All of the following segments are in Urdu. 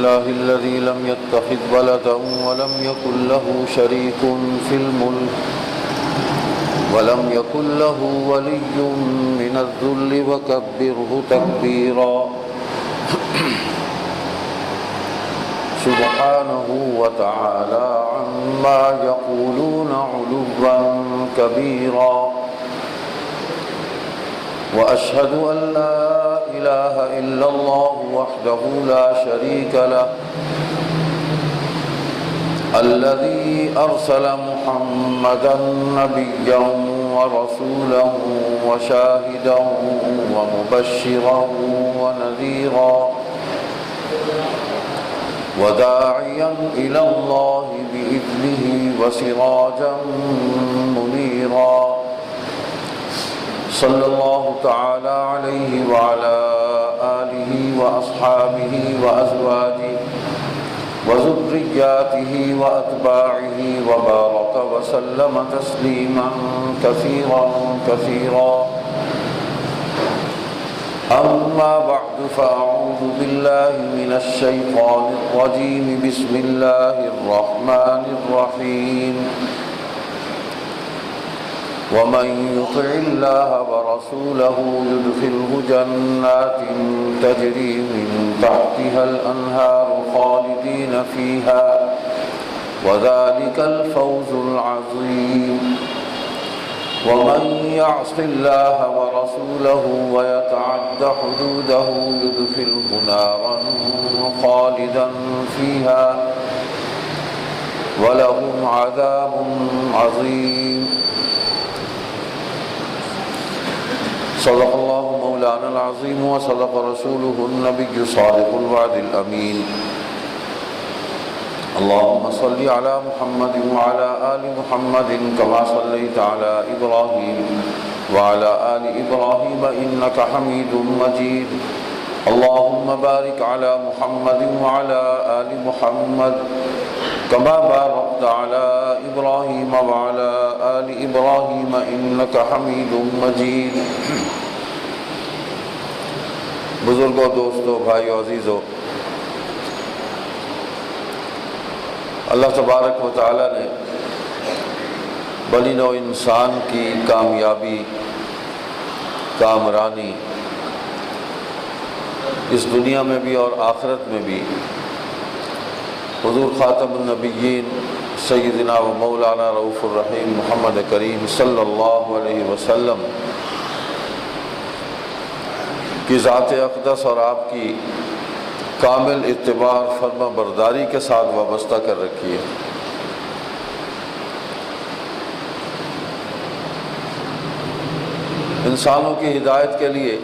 الله الذي لم يتخذ ولدا ولم يكن له شريك في الملك ولم يكن له ولي من الذل وكبره تكبيرا سبحانه وتعالى عما يقولون علوا كبيرا وأشهد أن لا إله إلا الله وحده لا شريك له الذي أرسل محمدا نبيا ورسولا وشاهدا ومبشرا ونذيرا وداعيا إلى الله بإذنه وسراجا منيرا صلى الله تعالى عليه وعلى آله وأصحابه وأزواجه وذرياته وأتباعه وبارك وسلم تسليما كثيرا كثيرا أما بعد فأعوذ بالله من الشيطان الرجيم بسم الله الرحمن الرحيم ومن يطع الله ورسوله يدخله جنات تجري من تحتها الأنهار خالدين فيها وذلك الفوز العظيم ومن يعص الله ورسوله ويتعد حدوده يدخله نارا خالدا فيها ولهم عذاب عظيم صدق الله مولانا العظيم وصدق رسوله النبي الصادق الوعد الأمين اللهم صل على محمد وعلى آل محمد كما صليت على إبراهيم وعلى آل إبراهيم إنك حميد مجيد اللهم بارك على محمد وعلى آل محمد كما باركت على إبراهيم وعلى آل إبراهيم إنك حميد مجيد بزرگوں، دوستوں، بھائیو، عزیزو، اللہ تبارک و تعالی نے بنی نوع انسان کی کامیابی، کامرانی اس دنیا میں بھی اور آخرت میں بھی حضور خاتم النبیین سیدنا و مولانا رؤوف الرحیم محمد کریم صلی اللہ علیہ وسلم کی ذات اقدس اور آپ کی کامل اتباع اور فرما برداری کے ساتھ وابستہ کر رکھی ہے۔ انسانوں کی ہدایت کے لیے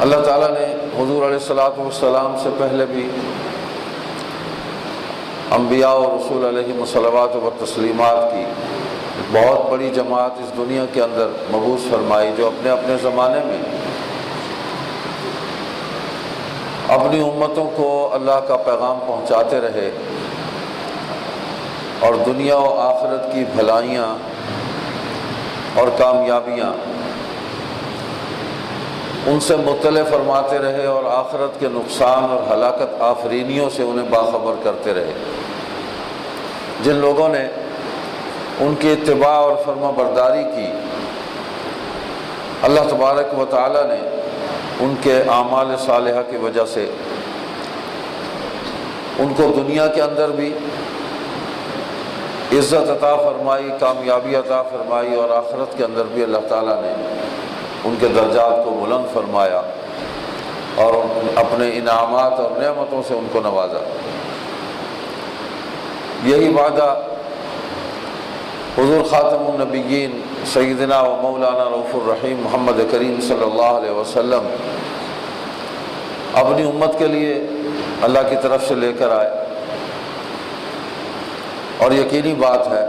اللہ تعالیٰ نے حضور علیہ السلام سے پہلے بھی انبیاء اور رسول علیہم الصلوات و تسلیمات کی بہت بڑی جماعت اس دنیا کے اندر مبعوث فرمائی، جو اپنے اپنے زمانے میں اپنی امتوں کو اللہ کا پیغام پہنچاتے رہے اور دنیا و آخرت کی بھلائیاں اور کامیابیاں ان سے مطلع فرماتے رہے اور آخرت کے نقصان اور ہلاکت آفرینیوں سے انہیں باخبر کرتے رہے۔ جن لوگوں نے ان کی اتباع اور فرما برداری کی، اللہ تبارک و تعالی نے ان کے اعمال صالحہ کی وجہ سے ان کو دنیا کے اندر بھی عزت عطا فرمائی، کامیابی عطا فرمائی، اور آخرت کے اندر بھی اللہ تعالیٰ نے ان کے درجات کو بلند فرمایا اور اپنے انعامات اور نعمتوں سے ان کو نوازا۔ یہی وعدہ حضور خاتم النبیین سیدنا و مولانا رؤوف الرحیم محمد کریم صلی اللہ علیہ وسلم اپنی امت کے لیے اللہ کی طرف سے لے کر آئے، اور یقینی بات ہے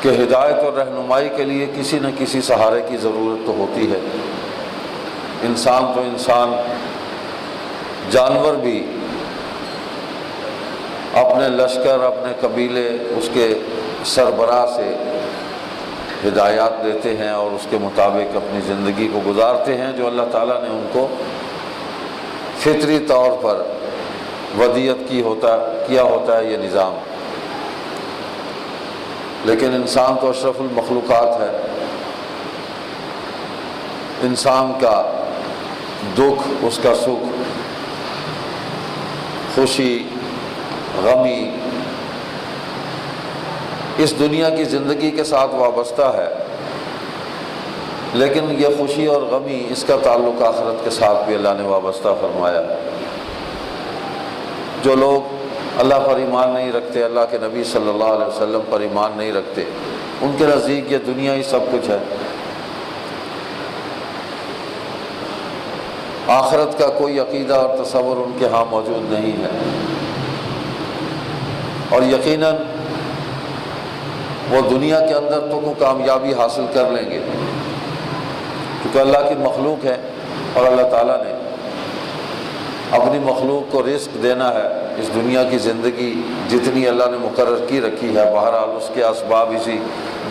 کہ ہدایت اور رہنمائی کے لیے کسی نہ کسی سہارے کی ضرورت تو ہوتی ہے۔ انسان تو انسان، جانور بھی اپنے لشکر، اپنے قبیلے، اس کے سربراہ سے ہدایات دیتے ہیں اور اس کے مطابق اپنی زندگی کو گزارتے ہیں جو اللہ تعالیٰ نے ان کو فطری طور پر ودیت کیا ہوتا ہے یہ نظام، لیکن انسان تو اشرف المخلوقات ہے۔ انسان کا دکھ، اس کا سکھ، خوشی، غمی اس دنیا کی زندگی کے ساتھ وابستہ ہے، لیکن یہ خوشی اور غمی اس کا تعلق آخرت کے ساتھ بھی اللہ نے وابستہ فرمایا ہے۔ جو لوگ اللہ پر ایمان نہیں رکھتے، اللہ کے نبی صلی اللہ علیہ وسلم پر ایمان نہیں رکھتے، ان کے نزدیک یہ دنیا ہی سب کچھ ہے، آخرت کا کوئی عقیدہ اور تصور ان کے ہاں موجود نہیں ہے، اور یقیناً وہ دنیا کے اندر تو کامیابی حاصل کر لیں گے، کیونکہ اللہ کی مخلوق ہے اور اللہ تعالیٰ نے اپنی مخلوق کو رزق دینا ہے۔ اس دنیا کی زندگی جتنی اللہ نے مقرر کی رکھی ہے، بہرحال اس کے اسباب اسی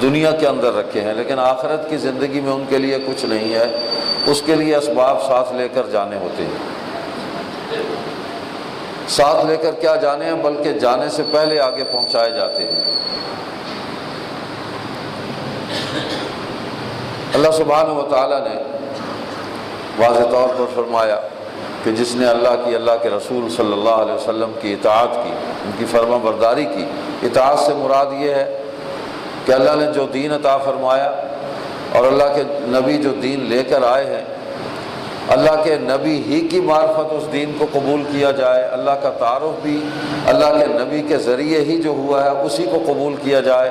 دنیا کے اندر رکھے ہیں، لیکن آخرت کی زندگی میں ان کے لیے کچھ نہیں ہے، اس کے لیے اسباب ساتھ لے کر جانے ہوتے ہیں۔ ساتھ لے کر کیا جانے ہیں، بلکہ جانے سے پہلے آگے پہنچائے جاتے ہیں۔ اللہ سبحانہ و تعالیٰ نے واضح طور پر فرمایا کہ جس نے اللہ کے رسول صلی اللہ علیہ وسلم کی اطاعت کی، ان کی فرما برداری کی، اطاعت سے مراد یہ ہے کہ اللہ نے جو دین عطا فرمایا اور اللہ کے نبی جو دین لے کر آئے ہیں، اللہ کے نبی ہی کی معرفت اس دین کو قبول کیا جائے، اللہ کا تعارف بھی اللہ کے نبی کے ذریعے ہی جو ہوا ہے اسی کو قبول کیا جائے،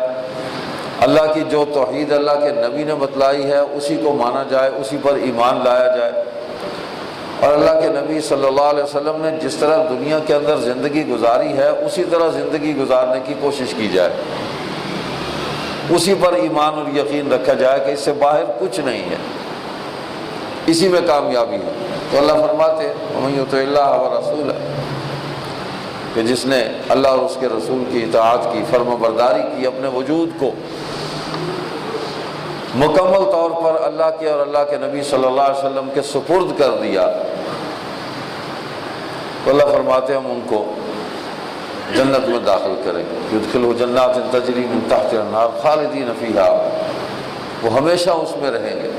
اللہ کی جو توحید اللہ کے نبی نے بتلائی ہے اسی کو مانا جائے، اسی پر ایمان لایا جائے، اور اللہ کے نبی صلی اللہ علیہ وسلم نے جس طرح دنیا کے اندر زندگی گزاری ہے اسی طرح زندگی گزارنے کی کوشش کی جائے، اسی پر ایمان اور یقین رکھا جائے کہ اس سے باہر کچھ نہیں ہے، اسی میں کامیابی ہے۔ تو اللہ فرماتے وَمَن يُطِعِ اللَّهَ وَرَسُولَهُ کہ جس نے اللہ اور اس کے رسول کی اطاعت کی، فرما برداری کی، اپنے وجود کو مکمل طور پر اللہ کے اور اللہ کے نبی صلی اللہ علیہ وسلم کے سپرد کر دیا، تو اللہ فرماتے ہیں ہم ان کو جنت میں داخل کریں گے، يُدْخِلُهُ جَنَّاتٍ تَجْرِي مِن تَحْتِهَا الْأَنْهَارُ خَالِدِينَ فِيهَا، وہ ہمیشہ اس میں رہیں گے،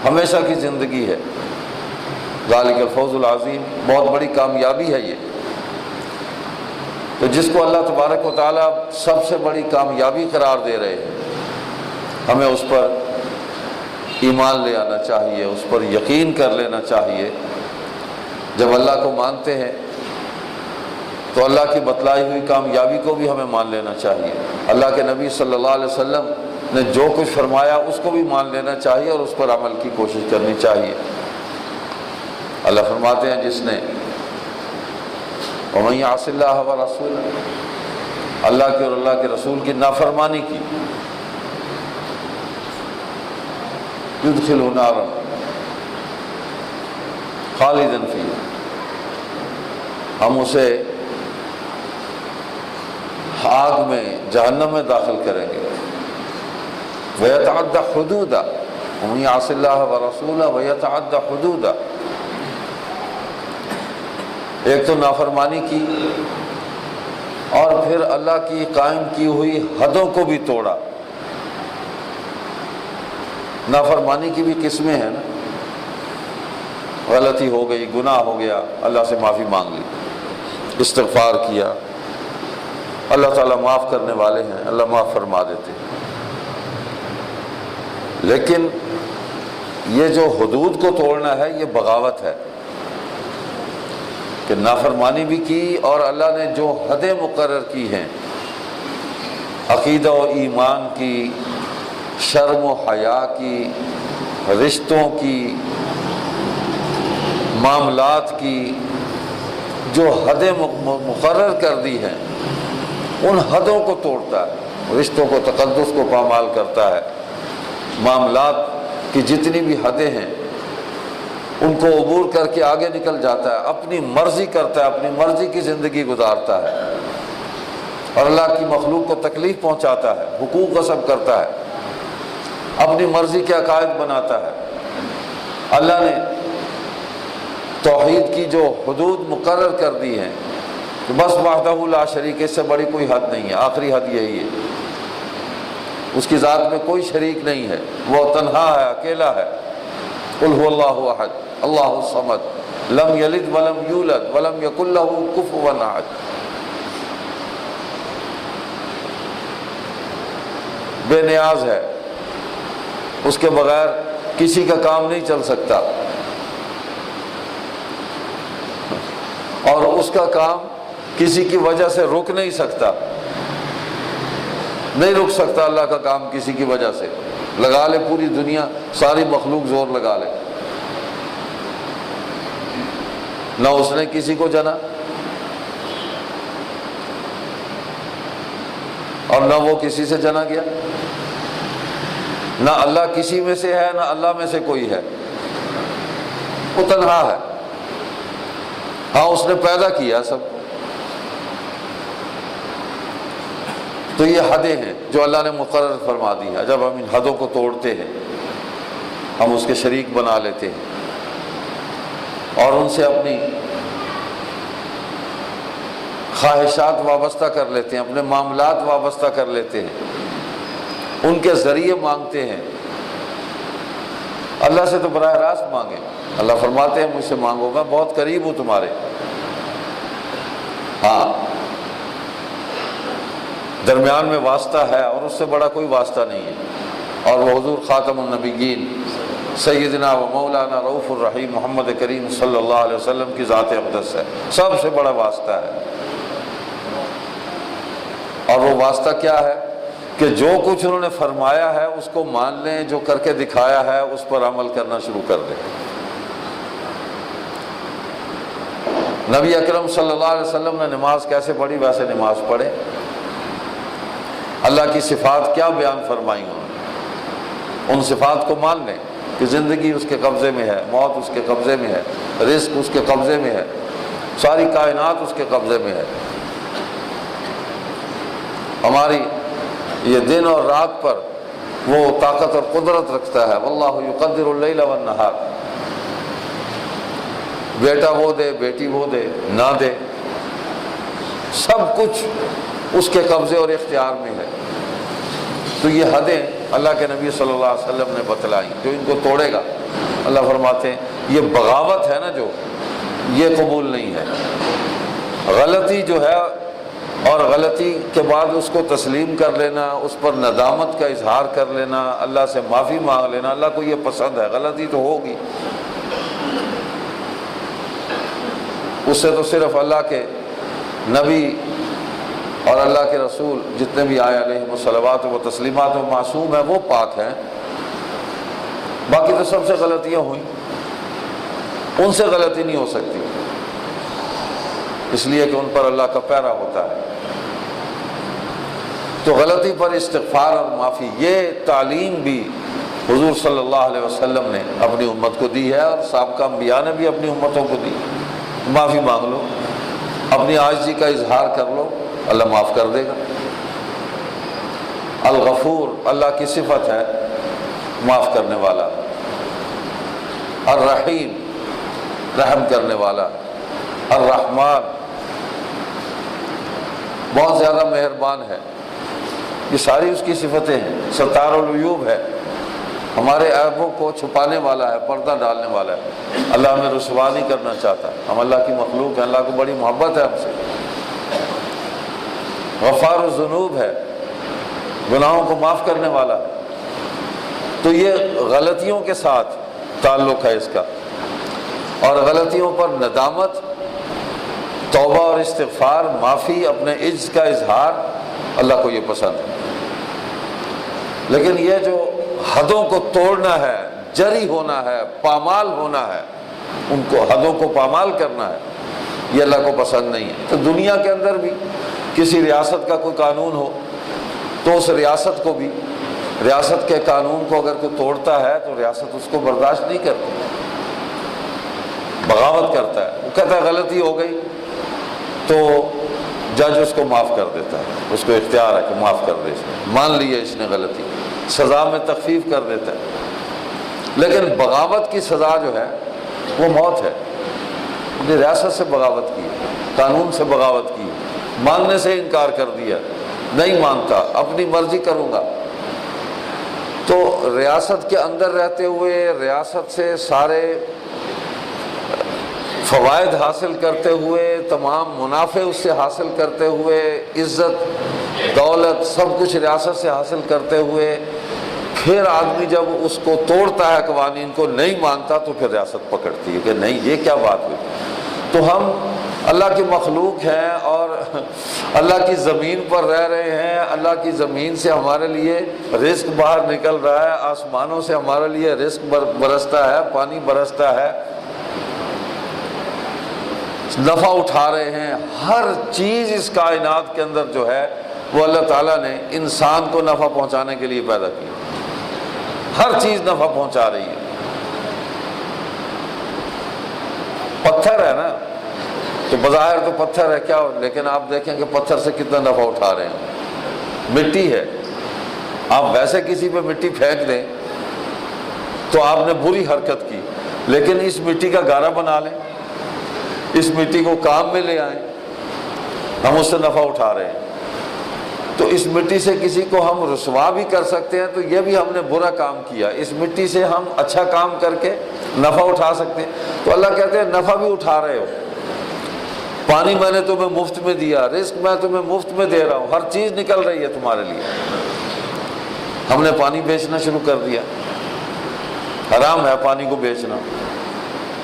ہمیشہ کی زندگی ہے۔ ذَلِكَ الْفَوْزُ الْعَظِيمُ، بہت بڑی کامیابی ہے یہ۔ تو جس کو اللہ تبارک و تعالیٰ سب سے بڑی کامیابی قرار دے رہے ہیں، ہمیں اس پر ایمان لے آنا چاہیے، اس پر یقین کر لینا چاہیے۔ جب اللہ کو مانتے ہیں تو اللہ کی بتلائی ہوئی کامیابی کو بھی ہمیں مان لینا چاہیے، اللہ کے نبی صلی اللہ علیہ وسلم نے جو کچھ فرمایا اس کو بھی مان لینا چاہیے اور اس پر عمل کی کوشش کرنی چاہیے۔ اللہ فرماتے ہیں جس نے وَمَن يَعْصِ اللَّهَ وَرَسُولَهُ اللہ کے اور اللہ کے رسول کی نافرمانی کی، يُدْخِلُهُ نَارًا خَالِدًا فِيهَا، ہم اسے آگ میں، جہنم میں داخل کریں گے۔ وَيَتَعَدَّ حُدُودًا وَمَن يَعْصِ اللَّهَ وَرَسُولَهُ وَيَتَعَدَّ حُدُودًا، ایک تو نافرمانی کی اور پھر اللہ کی قائم کی ہوئی حدوں کو بھی توڑا۔ نافرمانی کی بھی قسمیں ہیں نا، غلطی ہو گئی، گناہ ہو گیا، اللہ سے معافی مانگ لی، استغفار کیا، اللہ تعالیٰ معاف کرنے والے ہیں، اللہ معاف فرما دیتے ہیں۔ لیکن یہ جو حدود کو توڑنا ہے یہ بغاوت ہے کہ نافرمانی بھی کی اور اللہ نے جو حدیں مقرر کی ہیں عقیدہ و ایمان کی، شرم و حیا کی، رشتوں کی، معاملات کی، جو حدیں مقرر کر دی ہیں ان حدوں کو توڑتا ہے، رشتوں کو، تقدس کو پامال کرتا ہے، معاملات کی جتنی بھی حدیں ہیں ان کو عبور کر کے آگے نکل جاتا ہے، اپنی مرضی کرتا ہے، اپنی مرضی کی زندگی گزارتا ہے اور اللہ کی مخلوق کو تکلیف پہنچاتا ہے، حقوق غصب کرتا ہے، اپنی مرضی کے عقائد بناتا ہے۔ اللہ نے توحید کی جو حدود مقرر کر دی ہیں کہ بس وحدہ لا شریک، اس سے بڑی کوئی حد نہیں ہے، آخری حد یہی ہے، اس کی ذات میں کوئی شریک نہیں ہے، وہ تنہا ہے، اکیلا ہے۔ قل هو اللہ احد اللہ الصمد لم یلد ولم یولد ولم یکن لہ کفوا احد۔ بے نیاز ہے، اس کے بغیر کسی کا کام نہیں چل سکتا، اور اس کا کام کسی کی وجہ سے رک نہیں سکتا، نہیں رک سکتا اللہ کا کام کسی کی وجہ سے، لگا لے پوری دنیا، ساری مخلوق زور لگا لے، نہ اس نے کسی کو جنا اور نہ وہ کسی سے جنا گیا، نہ اللہ کسی میں سے ہے نہ اللہ میں سے کوئی ہے، وہ تنہا ہے۔ ہاں اس نے پیدا کیا سب کو۔ تو یہ حدیں ہیں جو اللہ نے مقرر فرما دی ہے۔ جب ہم ان حدوں کو توڑتے ہیں، ہم اس کے شریک بنا لیتے ہیں اور ان سے اپنی خواہشات وابستہ کر لیتے ہیں، اپنے معاملات وابستہ کر لیتے ہیں، ان کے ذریعے مانگتے ہیں۔ اللہ سے تو براہ راست مانگیں، اللہ فرماتے ہیں مجھ سے مانگو، میں بہت قریب ہوں تمہارے۔ ہاں درمیان میں واسطہ ہے اور اس سے بڑا کوئی واسطہ نہیں ہے، اور وہ حضور خاتم النبیین سیدنا و مولانا رؤوف الرحیم محمد کریم صلی اللہ علیہ وسلم کی ذات اقدس ہے، سب سے بڑا واسطہ ہے۔ اور وہ واسطہ کیا ہے کہ جو کچھ انہوں نے فرمایا ہے اس کو مان لیں، جو کر کے دکھایا ہے اس پر عمل کرنا شروع کر دیں۔ نبی اکرم صلی اللہ علیہ وسلم نے نماز کیسے پڑھی ویسے نماز پڑھے۔ اللہ کی صفات کیا بیان فرمائی انہوں نے، ان صفات کو مان لیں کہ زندگی اس کے قبضے میں ہے، موت اس کے قبضے میں ہے، رزق اس کے قبضے میں ہے، ساری کائنات اس کے قبضے میں ہے۔ ہماری یہ دن اور رات پر وہ طاقت اور قدرت رکھتا ہے۔ واللہ یقدر اللیل والنہار، بیٹا وہ دے، بیٹی وہ دے، نہ دے، سب کچھ اس کے قبضے اور اختیار میں ہے۔ تو یہ حدیں اللہ کے نبی صلی اللہ علیہ وسلم نے بتلائیں، جو ان کو توڑے گا اللہ فرماتے ہیں یہ بغاوت ہے نا، جو یہ قبول نہیں ہے۔ غلطی جو ہے اور غلطی کے بعد اس کو تسلیم کر لینا، اس پر ندامت کا اظہار کر لینا، اللہ سے معافی مانگ لینا، اللہ کو یہ پسند ہے۔ غلطی تو ہوگی، اس سے تو صرف اللہ کے نبی اور اللہ کے رسول جتنے بھی آئے علیہم الصلوات و تسلیمات و معصوم ہیں وہ پاک ہیں، باقی تو سب سے غلطیاں ہوئیں، ان سے غلطی نہیں ہو سکتی، اس لیے کہ ان پر اللہ کا پیرا ہوتا ہے۔ تو غلطی پر استغفار اور معافی، یہ تعلیم بھی حضور صلی اللہ علیہ وسلم نے اپنی امت کو دی ہے، اور سابقہ انبیاء نے بھی اپنی امتوں کو دی۔ معافی مانگ لو، اپنی عاجزی کا اظہار کر لو، اللہ معاف کر دے گا۔ الغفور اللہ کی صفت ہے، معاف کرنے والا۔ الرحیم رحم کرنے والا۔ الرحمن بہت زیادہ مہربان ہے، یہ ساری اس کی صفتیں ہیں۔ ستار العیوب ہے، ہمارے عیبوں کو چھپانے والا ہے، پردہ ڈالنے والا ہے۔ اللہ ہمیں رسوا نہیں کرنا چاہتا، ہم اللہ کی مخلوق ہیں، اللہ کو بڑی محبت ہے ہم سے۔ غفار الذنوب ہے، گناہوں کو معاف کرنے والا ہے۔ تو یہ غلطیوں کے ساتھ تعلق ہے اس کا، اور غلطیوں پر ندامت، توبہ اور استغفار، معافی، اپنے عجز کا اظہار، اللہ کو یہ پسند ہے۔ لیکن یہ جو حدوں کو توڑنا ہے، جری ہونا ہے، پامال ہونا ہے، ان کو حدوں کو پامال کرنا ہے، یہ اللہ کو پسند نہیں ہے۔ تو دنیا کے اندر بھی کسی ریاست کا کوئی قانون ہو تو اس ریاست کو بھی، ریاست کے قانون کو اگر کوئی توڑتا ہے تو ریاست اس کو برداشت نہیں کرتی، بغاوت کرتا ہے، وہ کہتا ہے غلطی ہو گئی تو جج اس کو معاف کر دیتا ہے، اس کو اختیار ہے کہ معاف کر دے، مان لیے اس نے غلطی، سزا میں تخفیف کر دیتا ہے۔ لیکن بغاوت کی سزا جو ہے وہ موت ہے، ریاست سے بغاوت کی، قانون سے بغاوت کی، ماننے سے انکار کر دیا، نہیں مانتا، اپنی مرضی کروں گا۔ تو ریاست کے اندر رہتے ہوئے ریاست سے سارے فوائد حاصل کرتے ہوئے، تمام منافع اس سے حاصل کرتے ہوئے، عزت دولت سب کچھ ریاست سے حاصل کرتے ہوئے، پھر آدمی جب اس کو توڑتا ہے، قوانین کو نہیں مانتا، تو پھر ریاست پکڑتی ہے کہ نہیں، یہ کیا بات ہوئی۔ تو ہم اللہ کی مخلوق ہیں اور اللہ کی زمین پر رہ رہے ہیں، اللہ کی زمین سے ہمارے لیے رزق باہر نکل رہا ہے، آسمانوں سے ہمارے لیے رزق برستا ہے، پانی برستا ہے، نفع اٹھا رہے ہیں۔ ہر چیز اس کائنات کے اندر جو ہے وہ اللہ تعالیٰ نے انسان کو نفع پہنچانے کے لیے پیدا کی، ہر چیز نفع پہنچا رہی ہے۔ پتھر ہے نا، تو بظاہر تو پتھر ہے کیا، لیکن آپ دیکھیں کہ پتھر سے کتنا نفع اٹھا رہے ہیں۔ مٹی ہے، آپ ویسے کسی پہ مٹی پھینک دیں تو آپ نے بری حرکت کی، لیکن اس مٹی کا گارا بنا لیں، اس مٹی کو کام میں لے آئیں، ہم اس سے نفع اٹھا رہے ہیں۔ تو اس مٹی سے کسی کو ہم رسوا بھی کر سکتے ہیں، تو یہ بھی ہم نے برا کام کیا، اس مٹی سے ہم اچھا کام کر کے نفع اٹھا سکتے ہیں۔ تو اللہ کہتے ہیں نفع بھی اٹھا رہے ہو، پانی میں نے تمہیں مفت میں دیا، رزق میں تمہیں مفت میں دے رہا ہوں، ہر چیز نکل رہی ہے تمہارے لیے۔ ہم نے پانی بیچنا شروع کر دیا، حرام ہے پانی کو بیچنا،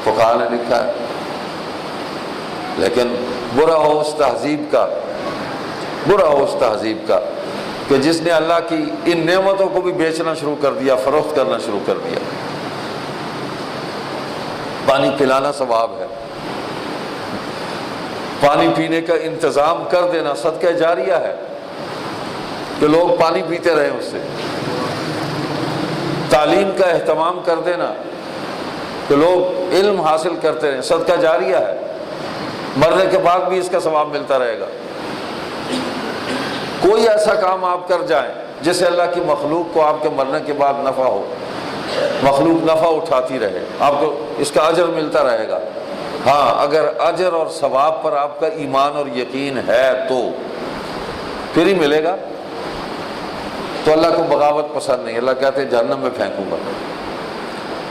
فقہاء نے لکھا ہے، لیکن برا ہو اس تہذیب کا، برا ہو اس تہذیب کا کہ جس نے اللہ کی ان نعمتوں کو بھی بیچنا شروع کر دیا، فروخت کرنا شروع کر دیا۔ پانی پلانا ثواب ہے، پانی پینے کا انتظام کر دینا صدقہ جاریہ ہے کہ لوگ پانی پیتے رہیں اس سے۔ تعلیم کا اہتمام کر دینا کہ لوگ علم حاصل کرتے رہیں، صدقہ جاریہ ہے، مرنے کے بعد بھی اس کا ثواب ملتا رہے گا۔ کوئی ایسا کام آپ کر جائیں جس سے اللہ کی مخلوق کو آپ کے مرنے کے بعد نفع ہو، مخلوق نفع اٹھاتی رہے، آپ کو اس کا اجر ملتا رہے گا۔ ہاں، اگر اجر اور ثواب پر آپ کا ایمان اور یقین ہے تو پھر ہی ملے گا۔ تو اللہ کو بغاوت پسند نہیں، اللہ کہتے ہیں جہنم میں پھینکوں گا۔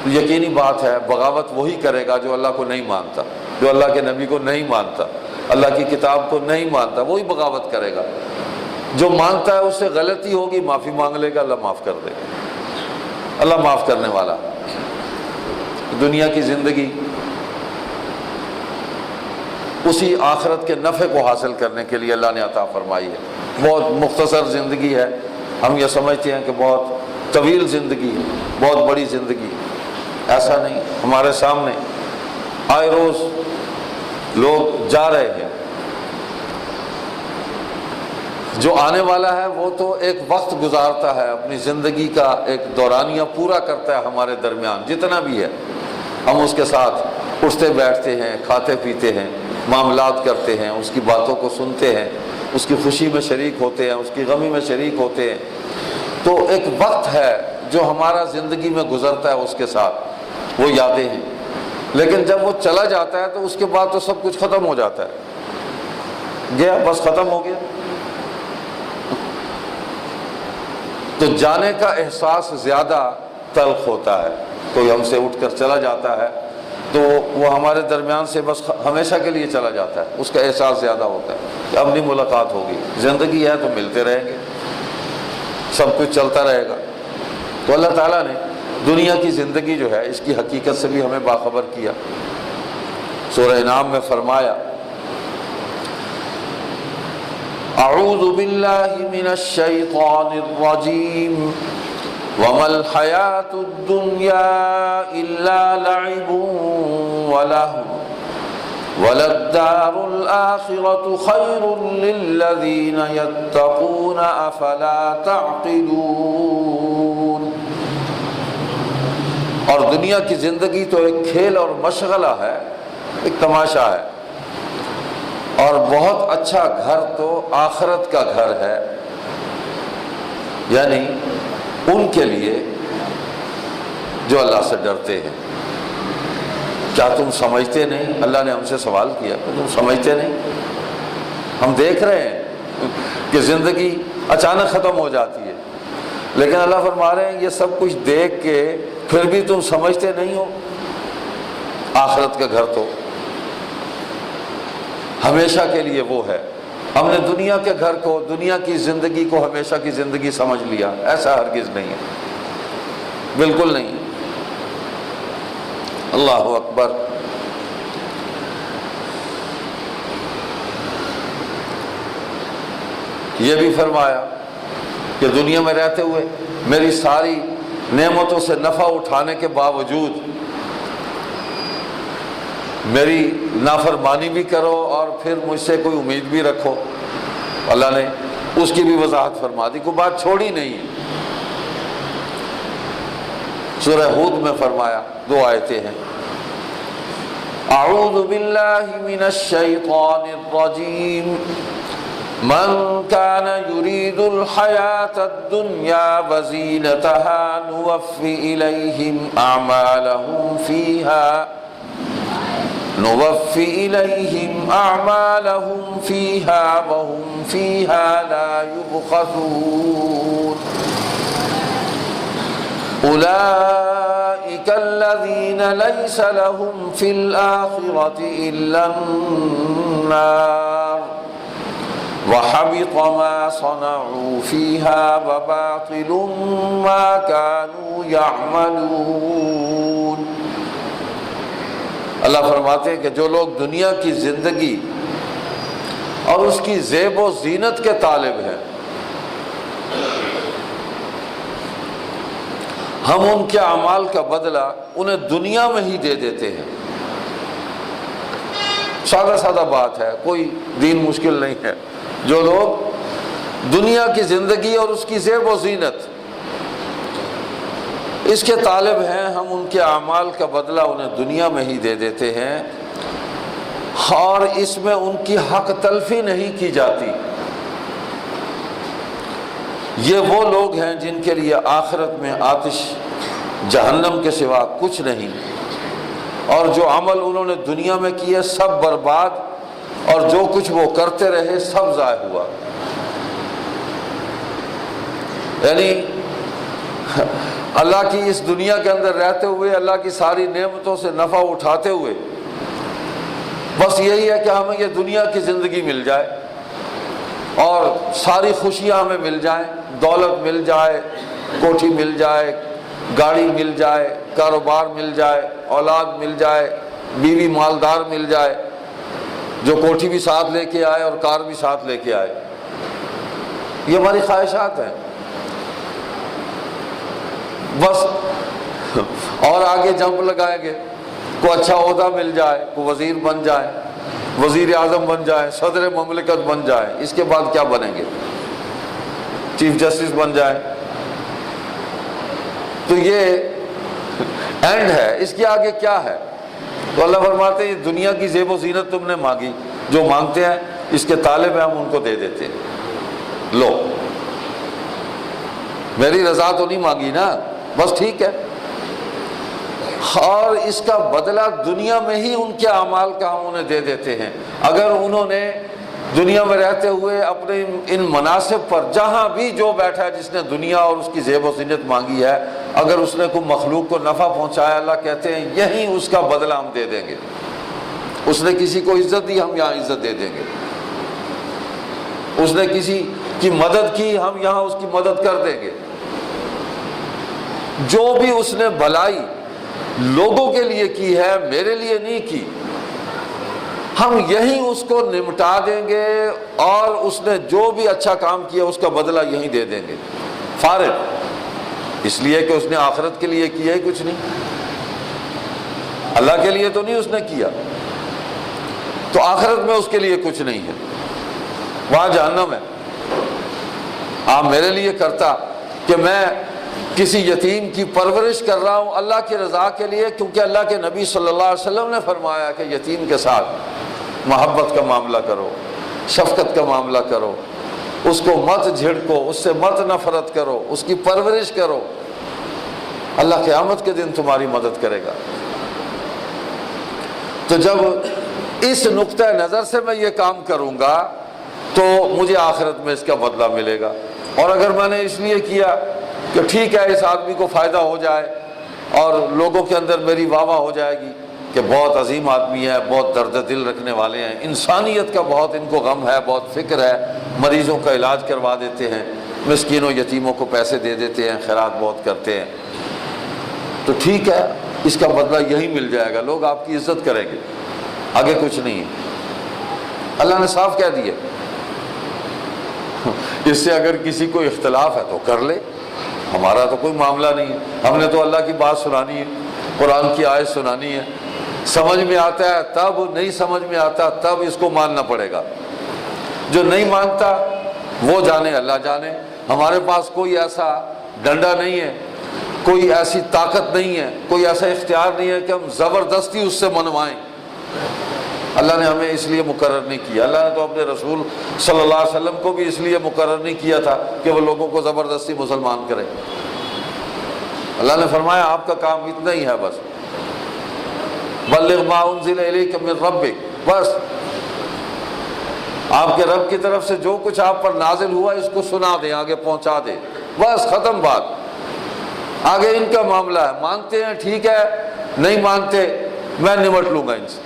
تو یقینی بات ہے بغاوت وہی کرے گا جو اللہ کو نہیں مانتا، جو اللہ کے نبی کو نہیں مانتا، اللہ کی کتاب کو نہیں مانتا، وہی بغاوت کرے گا۔ جو مانتا ہے اس سے غلطی ہوگی، معافی مانگ لے گا، اللہ معاف کر دے گا، اللہ معاف کرنے والا۔ دنیا کی زندگی اسی آخرت کے نفع کو حاصل کرنے کے لیے اللہ نے عطا فرمائی ہے۔ بہت مختصر زندگی ہے، ہم یہ سمجھتے ہیں کہ بہت طویل زندگی ہے، بہت بڑی زندگی، ایسا نہیں۔ ہمارے سامنے آئے روز لوگ جا رہے ہیں، جو آنے والا ہے وہ تو ایک وقت گزارتا ہے، اپنی زندگی کا ایک دورانیہ پورا کرتا ہے ہمارے درمیان، جتنا بھی ہے ہم اس کے ساتھ اٹھتے بیٹھتے ہیں، کھاتے پیتے ہیں، معاملات کرتے ہیں، اس کی باتوں کو سنتے ہیں، اس کی خوشی میں شریک ہوتے ہیں، اس کی غمی میں شریک ہوتے ہیں۔ تو ایک وقت ہے جو ہمارا زندگی میں گزرتا ہے اس کے ساتھ، وہ یادیں ہیں۔ لیکن جب وہ چلا جاتا ہے تو اس کے بعد تو سب کچھ ختم ہو جاتا ہے، گیا بس ختم ہو گیا۔ تو جانے کا احساس زیادہ تلخ ہوتا ہے، کوئی ہم سے اٹھ کر چلا جاتا ہے تو وہ ہمارے درمیان سے بس ہمیشہ کے لیے چلا جاتا ہے، اس کا احساس زیادہ ہوتا ہے کہ اب نہیں ملاقات ہوگی۔ زندگی ہے تو ملتے رہیں گے، سب کچھ چلتا رہے گا۔ تو اللہ تعالیٰ نے دنیا کی زندگی جو ہے اس کی حقیقت سے بھی ہمیں باخبر کیا۔ سورہ انعام میں فرمایا اعوذ باللہ من الشیطان الرجیم وما الحیاة الدنیا الا لعب ولہو وللدار الآخرة خیر للذین یتقون افلا تعقلون۔ اور دنیا کی زندگی تو ایک کھیل اور مشغلہ ہے، ایک تماشا ہے، اور بہت اچھا گھر تو آخرت کا گھر ہے، یعنی ان کے لیے جو اللہ سے ڈرتے ہیں۔ کیا تم سمجھتے نہیں؟ اللہ نے ہم سے سوال کیا کہ تم سمجھتے نہیں؟ ہم دیکھ رہے ہیں کہ زندگی اچانک ختم ہو جاتی ہے، لیکن اللہ فرما رہے ہیں یہ سب کچھ دیکھ کے پھر بھی تم سمجھتے نہیں ہو؟ آخرت کا گھر تو ہمیشہ کے لیے وہ ہے۔ ہم نے دنیا کے گھر کو، دنیا کی زندگی کو ہمیشہ کی زندگی سمجھ لیا، ایسا ہرگز نہیں ہے، بالکل نہیں۔ اللہ اکبر۔ یہ بھی فرمایا کہ دنیا میں رہتے ہوئے میری ساری نعمتوں سے نفع اٹھانے کے باوجود میری نافرمانی بھی کرو اور پھر مجھ سے کوئی امید بھی رکھو۔ اللہ نے اس کی بھی وضاحت فرما دی، کوئی بات چھوڑی نہیں ہے۔ سورہ ہود میں فرمایا، 2 آیتیں ہیں، اعوذ باللہ من الشیطان الرجیم من كان يريد الحياة الدنيا وزينتها نوفي إليهم أعمالهم فيها وهم فيها لا يبخسون أولئك الذين ليس لهم في الآخرة إلا النار وحبط ما صنعوا فيها وباطل ما كانوا يعملون۔ اللہ فرماتے ہیں کہ جو لوگ دنیا کی زندگی اور اس کی زیب و زینت کے طالب ہیں، ہم ان کے اعمال کا بدلہ انہیں دنیا میں ہی دے دیتے ہیں۔ سادہ سادہ بات ہے، کوئی دین مشکل نہیں ہے۔ جو لوگ دنیا کی زندگی اور اس کی زیب و زینت اس کے طالب ہیں، ہم ان کے اعمال کا بدلہ انہیں دنیا میں ہی دے دیتے ہیں، اور اس میں ان کی حق تلفی نہیں کی جاتی۔ یہ وہ لوگ ہیں جن کے لیے آخرت میں آتش جہنم کے سوا کچھ نہیں، اور جو عمل انہوں نے دنیا میں کیے سب برباد، اور جو کچھ وہ کرتے رہے سب ضائع ہوا۔ یعنی اللہ کی اس دنیا کے اندر رہتے ہوئے، اللہ کی ساری نعمتوں سے نفع اٹھاتے ہوئے بس یہی ہے کہ ہمیں یہ دنیا کی زندگی مل جائے اور ساری خوشیاں ہمیں مل جائیں، دولت مل جائے، کوٹھی مل جائے، گاڑی مل جائے، کاروبار مل جائے، اولاد مل جائے، بیوی مالدار مل جائے، جو کوٹھی بھی ساتھ لے کے آئے اور کار بھی ساتھ لے کے آئے۔ یہ ہماری خواہشات ہیں بس، اور آگے جمپ لگائیں گے، کوئی اچھا عہدہ مل جائے، کوئی وزیر بن جائے، وزیر اعظم بن جائے، صدر مملکت بن جائے، اس کے بعد کیا بنیں گے؟ چیف جسٹس بن جائے۔ تو یہ اینڈ ہے، اس کے آگے کیا ہے؟ تو اللہ فرماتے ہیں دنیا کی زیب و زینت تم نے مانگی، جو مانگتے ہیں اس کے طالب ہیں ہم ان کو دے دیتے ہیں، لو میری رضا تو نہیں مانگی نا، بس ٹھیک ہے۔ اور اس کا بدلہ دنیا میں ہی ان کے اعمال کا ہم انہیں دے دیتے ہیں۔ اگر انہوں نے دنیا میں رہتے ہوئے اپنے ان مناصب پر، جہاں بھی جو بیٹھا ہے جس نے دنیا اور اس کی زیب و زینت مانگی ہے، اگر اس نے کوئی مخلوق کو نفع پہنچایا، اللہ کہتے ہیں یہیں اس کا بدلہ ہم دے دیں گے۔ اس نے کسی کو عزت دی، ہم یہاں عزت دے دیں گے۔ اس نے کسی کی مدد کی، ہم یہاں اس کی مدد کر دیں گے۔ جو بھی اس نے بھلائی لوگوں کے لیے کی ہے، میرے لیے نہیں کی، ہم یہیں اس کو نمٹا دیں گے، اور اس نے جو بھی اچھا کام کیا اس کا بدلہ یہیں دے دیں گے، فارغ، اس لیے کہ اس نے آخرت کے لیے کیا ہی کچھ نہیں، اللہ کے لیے تو نہیں اس نے کیا، تو آخرت میں اس کے لیے کچھ نہیں ہے، وہاں جہنم ہے۔ آپ میرے لیے کرتا کہ میں کسی یتیم کی پرورش کر رہا ہوں اللہ کی رضا کے لیے، کیونکہ اللہ کے نبی صلی اللہ علیہ وسلم نے فرمایا کہ یتیم کے ساتھ محبت کا معاملہ کرو، شفقت کا معاملہ کرو، اس کو مت جھڑکو، اس سے مت نفرت کرو، اس کی پرورش کرو، اللہ قیامت کے دن تمہاری مدد کرے گا۔ تو جب اس نقطہ نظر سے میں یہ کام کروں گا تو مجھے آخرت میں اس کا بدلہ ملے گا. اور اگر میں نے اس لیے کیا کہ ٹھیک ہے اس آدمی کو فائدہ ہو جائے اور لوگوں کے اندر میری واہ واہ ہو جائے گی کہ بہت عظیم آدمی ہے, بہت درد دل رکھنے والے ہیں, انسانیت کا بہت ان کو غم ہے, بہت فکر ہے, مریضوں کا علاج کروا دیتے ہیں, مسکینوں یتیموں کو پیسے دے دیتے ہیں, خیرات بہت کرتے ہیں, تو ٹھیک ہے اس کا بدلہ یہی مل جائے گا, لوگ آپ کی عزت کریں گے, آگے کچھ نہیں ہے. اللہ نے صاف کہہ دیا. اس سے اگر کسی کو اختلاف ہے تو کر لے, ہمارا تو کوئی معاملہ نہیں ہے. ہم نے تو اللہ کی بات سنانی ہے, قرآن کی آیت سنانی ہے, سمجھ میں آتا ہے تب, نہیں سمجھ میں آتا تب اس کو ماننا پڑے گا. جو نہیں مانتا وہ جانے, اللہ جانے. ہمارے پاس کوئی ایسا ڈنڈا نہیں ہے, کوئی ایسی طاقت نہیں ہے, کوئی ایسا اختیار نہیں ہے کہ ہم زبردستی اس سے منوائیں. اللہ نے ہمیں اس لیے مقرر نہیں کیا. اللہ نے تو اپنے رسول صلی اللہ علیہ وسلم کو بھی اس لیے مقرر نہیں کیا تھا کہ وہ لوگوں کو زبردستی مسلمان کرے. اللہ نے فرمایا آپ کا کام اتنا ہی ہے بس, بلغ ما انزل الیک من ربک, بس آپ کے رب کی طرف سے جو کچھ آپ پر نازل ہوا اس کو سنا دیں, آگے پہنچا دیں, بس ختم بات. آگے ان کا معاملہ ہے, مانتے ہیں ٹھیک ہے, نہیں مانتے میں نمٹ لوں گا ان سے.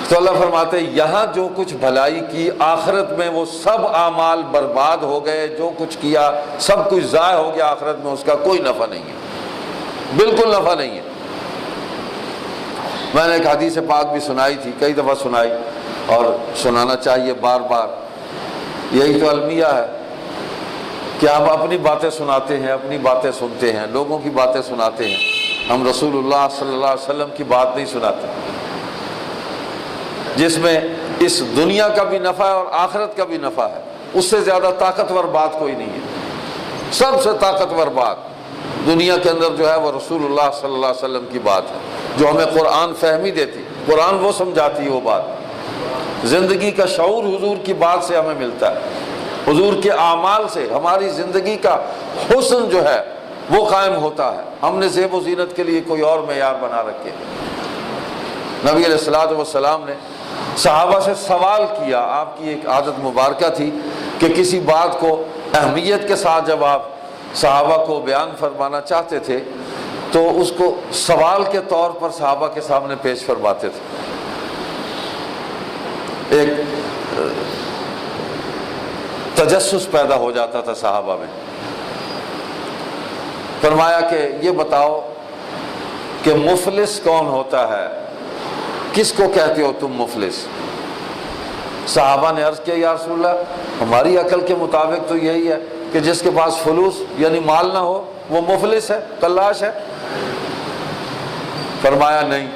تو اللہ فرماتے ہیں یہاں جو کچھ بھلائی کی آخرت میں وہ سب اعمال برباد ہو گئے, جو کچھ کیا سب کچھ ضائع ہو گیا, آخرت میں اس کا کوئی نفع نہیں ہے, بالکل نفع نہیں ہے. میں نے ایک حدیث پاک بھی سنائی تھی, کئی دفعہ سنائی اور سنانا چاہیے بار بار. یہی تو المیہ ہے کہ ہم اپنی باتیں سناتے ہیں, اپنی باتیں سنتے ہیں, لوگوں کی باتیں سناتے ہیں, ہم رسول اللہ صلی اللہ علیہ وسلم کی بات نہیں سناتے جس میں اس دنیا کا بھی نفع ہے اور آخرت کا بھی نفع ہے. اس سے زیادہ طاقتور بات کوئی نہیں ہے. سب سے طاقتور بات دنیا کے اندر جو ہے وہ رسول اللہ صلی اللہ علیہ وسلم کی بات ہے, جو ہمیں قرآن فہمی دیتی, قرآن وہ سمجھاتی ہے وہ بات. زندگی کا شعور حضور کی بات سے ہمیں ملتا ہے, حضور کے اعمال سے ہماری زندگی کا حسن جو ہے وہ قائم ہوتا ہے. ہم نے زیب و زینت کے لیے کوئی اور معیار بنا رکھے. نبی علیہ الصلوۃ والسلام نے صحابہ سے سوال کیا. آپ کی ایک عادت مبارکہ تھی کہ کسی بات کو اہمیت کے ساتھ جب آپ صحابہ کو بیان فرمانا چاہتے تھے تو اس کو سوال کے طور پر صحابہ کے سامنے پیش فرماتے تھے. ایک تجسس پیدا ہو جاتا تھا صحابہ میں. فرمایا کہ یہ بتاؤ کہ مفلس کون ہوتا ہے, کس کو کہتے ہو تم مفلس؟ صحابہ نے عرض کیا یا رسول اللہ ہماری عقل کے مطابق تو یہی ہے کہ جس کے پاس فلوس یعنی مال نہ ہو وہ مفلس ہے, کلاش ہے. فرمایا نہیں.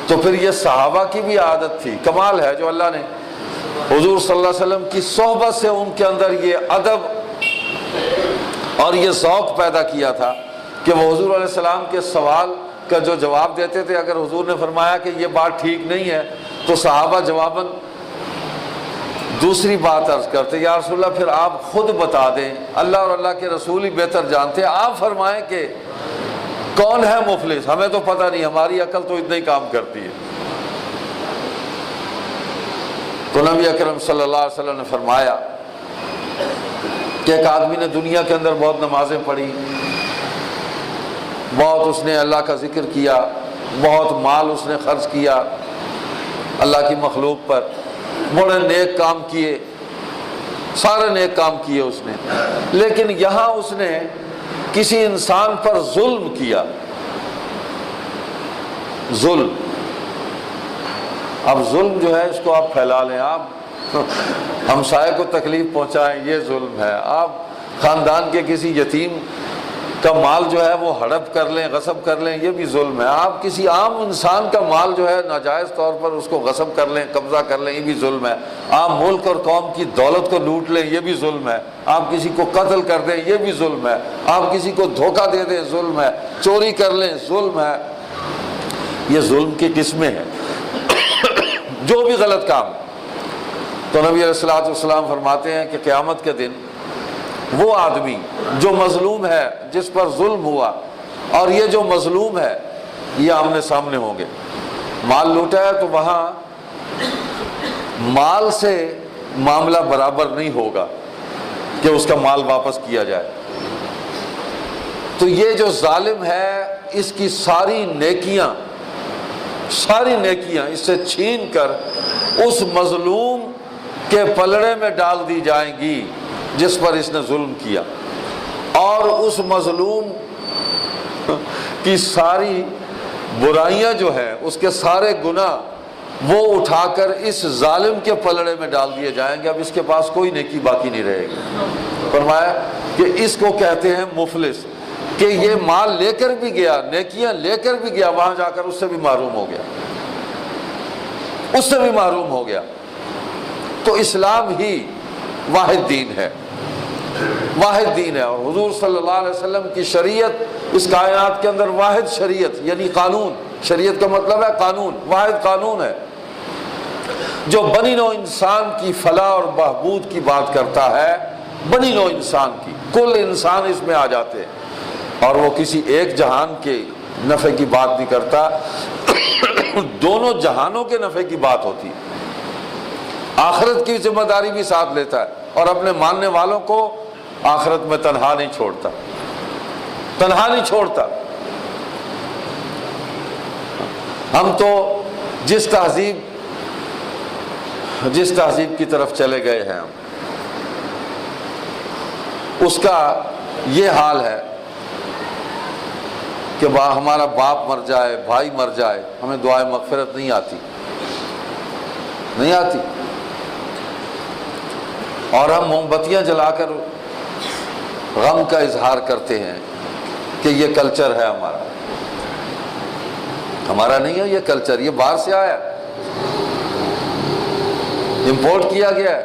تو پھر یہ صحابہ کی بھی عادت تھی. کمال ہے جو اللہ نے حضور صلی اللہ علیہ وسلم کی صحبت سے ان کے اندر یہ ادب اور یہ ذوق پیدا کیا تھا کہ وہ حضور علیہ السلام کے سوال کا جو جواب دیتے تھے, اگر حضور نے فرمایا کہ یہ بات ٹھیک نہیں ہے تو صحابہ جواباً دوسری بات عرض کرتے, یا رسول اللہ پھر آپ خود بتا دیں, اللہ اور اللہ کے رسول ہی بہتر جانتے ہیں, آپ فرمائیں کہ کون ہے مفلس, ہمیں تو پتہ نہیں, ہماری عقل تو اتنا ہی کام کرتی ہے. تو نبی اکرم صلی اللہ علیہ وسلم نے فرمایا کہ ایک آدمی نے دنیا کے اندر بہت نمازیں پڑھی, بہت اس نے اللہ کا ذکر کیا, بہت مال اس نے خرچ کیا اللہ کی مخلوق پر, بڑے نیک کام کیے, سارے نیک کام کیے اس نے, لیکن یہاں اس نے کسی انسان پر ظلم کیا. ظلم, اب ظلم جو ہے اس کو آپ پھیلا لیں, آپ ہمسائے کو تکلیف پہنچائیں یہ ظلم ہے, آپ خاندان کے کسی یتیم کا مال جو ہے وہ ہڑپ کر لیں, غصب کر لیں, یہ بھی ظلم ہے. آپ کسی عام انسان کا مال جو ہے ناجائز طور پر اس کو غصب کر لیں, قبضہ کر لیں, یہ بھی ظلم ہے. آپ ملک اور قوم کی دولت کو لوٹ لیں, یہ بھی ظلم ہے. آپ کسی کو قتل کر دیں, یہ بھی ظلم ہے. آپ کسی کو دھوکہ دے دیں, ظلم ہے. چوری کر لیں, ظلم ہے. یہ ظلم کی قسمیں ہیں جو بھی غلط کام. تو نبی علیہ الصلوۃ والسلام فرماتے ہیں کہ قیامت کے دن وہ آدمی جو مظلوم ہے، جس پر ظلم ہوا، اور یہ جو مظلوم ہے، یہ آمنے سامنے ہوں گے۔ مال لوٹا ہے تو وہاں مال سے معاملہ برابر نہیں ہوگا کہ اس کا مال واپس کیا جائے۔ تو یہ جو ظالم ہے، اس کی ساری نیکیاں اس سے چھین کر اس مظلوم کے پلڑے میں ڈال دی جائیں گی جس پر اس نے ظلم کیا، اور اس مظلوم کی ساری برائیاں جو ہیں، اس کے سارے گناہ وہ اٹھا کر اس ظالم کے پلڑے میں ڈال دیے جائیں گے۔ اب اس کے پاس کوئی نیکی باقی نہیں رہے گی۔ فرمایا کہ اس کو کہتے ہیں مفلس، کہ یہ مال لے کر بھی گیا، نیکیاں لے کر بھی گیا، وہاں جا کر اس سے بھی محروم ہو گیا۔ تو اسلام ہی واحد دین ہے، اور حضور صلی اللہ علیہ وسلم کی شریعت اس کائنات کے اندر واحد شریعت، یعنی قانون، شریعت کا مطلب ہے قانون، واحد قانون ہے جو بنی نوع انسان کی فلاح اور بہبود کی بات کرتا ہے۔ بنی نوع انسان کی، کل انسان اس میں آ جاتے ہیں، اور وہ کسی ایک جہان کے نفع کی بات نہیں کرتا، دونوں جہانوں کے نفع کی بات ہوتی ہے۔ آخرت کی ذمہ داری بھی ساتھ لیتا ہے، اور اپنے ماننے والوں کو آخرت میں تنہا نہیں چھوڑتا۔ ہم تو جس تہذیب کی طرف چلے گئے ہیں، اس کا یہ حال ہے کہ ہمارا باپ مر جائے، بھائی مر جائے، ہمیں دعائے مغفرت نہیں آتی، اور ہم موم بتیاں جلا کر غم کا اظہار کرتے ہیں کہ یہ کلچر ہے ہمارا نہیں ہے۔ یہ کلچر یہ باہر سے آیا، امپورٹ کیا گیا ہے،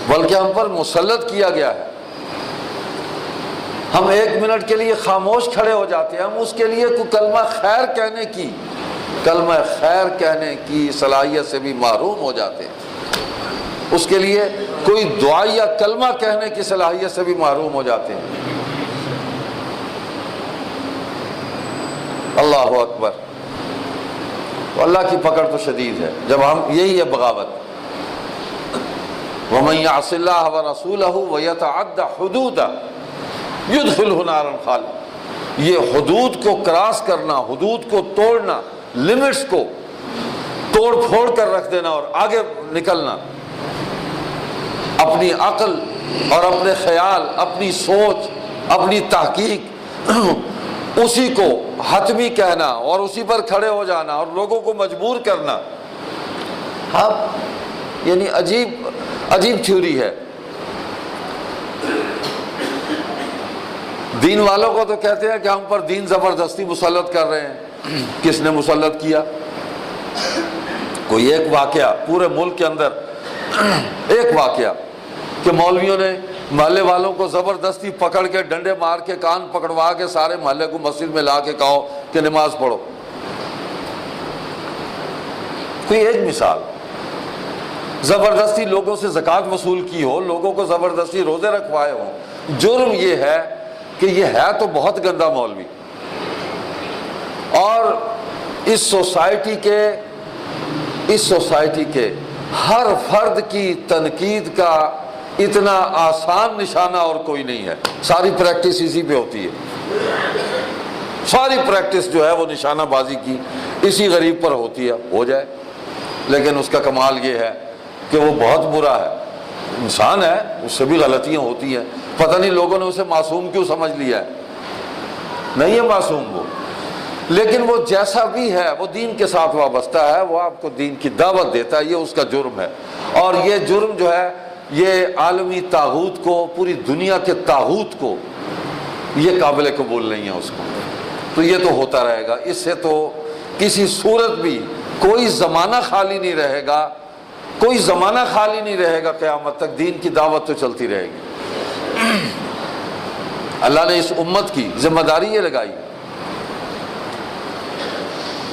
بلکہ ہم پر مسلط کیا گیا ہے۔ ہم ایک منٹ کے لیے خاموش کھڑے ہو جاتے ہیں، ہم اس کے لیے کوئی کلمہ خیر کہنے کی صلاحیت سے بھی محروم ہو جاتے ہیں، اس کے لیے کوئی دعا یا کلمہ کہنے کی صلاحیت سے بھی محروم ہو جاتے ہیں۔ اللہ اکبر۔ اللہ کی پکڑ تو شدید ہے جب ہم، یہی ہے بغاوت۔ وَمَن يَعْصِ اللَّهَ وَرَسُولَهُ وَيَتَعَدَّ حُدُودَهُ يُدْخِلْهُ نَارًا خَالِدًا۔ یہ حدود کو کراس کرنا، حدود کو توڑنا، لمٹس کو توڑ پھوڑ کر رکھ دینا اور آگے نکلنا، اپنی عقل اور اپنے خیال، اپنی سوچ، اپنی تحقیق، اسی کو حتمی کہنا اور اسی پر کھڑے ہو جانا اور لوگوں کو مجبور کرنا، یعنی عجیب تھیوری ہے۔ دین والوں کو تو کہتے ہیں کہ ہم پر دین زبردستی مسلط کر رہے ہیں۔ کس نے مسلط کیا؟ کوئی ایک واقعہ پورے ملک کے اندر، ایک واقعہ کہ مولویوں نے محلے والوں کو زبردستی پکڑ کے ڈنڈے مار کے کان پکڑوا کے سارے محلے کو مسجد میں لا کے کہو کہ نماز پڑھو۔ کوئی ایک مثال، زبردستی لوگوں سے زکوٰۃ وصول کی ہو، لوگوں کو زبردستی روزے رکھوائے ہوں۔ جرم یہ ہے کہ یہ ہے تو بہت گندا مولوی، اور اس سوسائٹی کے ہر فرد کی تنقید کا اتنا آسان نشانہ اور کوئی نہیں ہے۔ ساری پریکٹس اسی پہ ہوتی ہے، ساری پریکٹس جو ہے وہ نشانہ بازی کی اسی غریب پر ہوتی ہے، ہو جائے۔ لیکن اس کا کمال یہ ہے کہ وہ بہت برا ہے، انسان ہے، اس سے بھی غلطیاں ہوتی ہیں، پتہ نہیں لوگوں نے اسے معصوم کیوں سمجھ لیا ہے، نہیں ہے معصوم وہ، لیکن وہ جیسا بھی ہے وہ دین کے ساتھ وابستہ ہے، وہ آپ کو دین کی دعوت دیتا ہے، یہ اس کا جرم ہے۔ اور یہ جرم جو ہے یہ عالمی طاغوت کو، پوری دنیا کے طاغوت کو یہ قابل قبول نہیں ہے اس کو، تو یہ تو ہوتا رہے گا، اس سے تو کسی صورت بھی کوئی زمانہ خالی نہیں رہے گا، کوئی زمانہ خالی نہیں رہے گا، قیامت تک دین کی دعوت تو چلتی رہے گی۔ اللہ نے اس امت کی ذمہ داری یہ لگائی،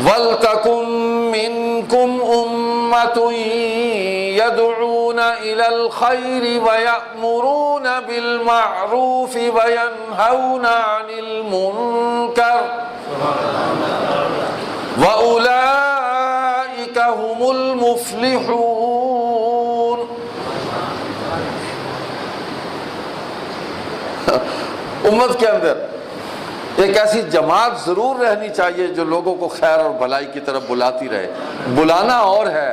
وَلْتَكُن مِّنكُمْ أُمَّةٌ يدعون إلى الخير ويأمرون بالمعروف وينهون عن المنكر وأولئك هم المفلحون. امت کے اندر ایک ایسی جماعت ضرور رہنی چاہیے جو لوگوں کو خیر اور بھلائی کی طرف بلاتی رہے. بلانا اور ہے،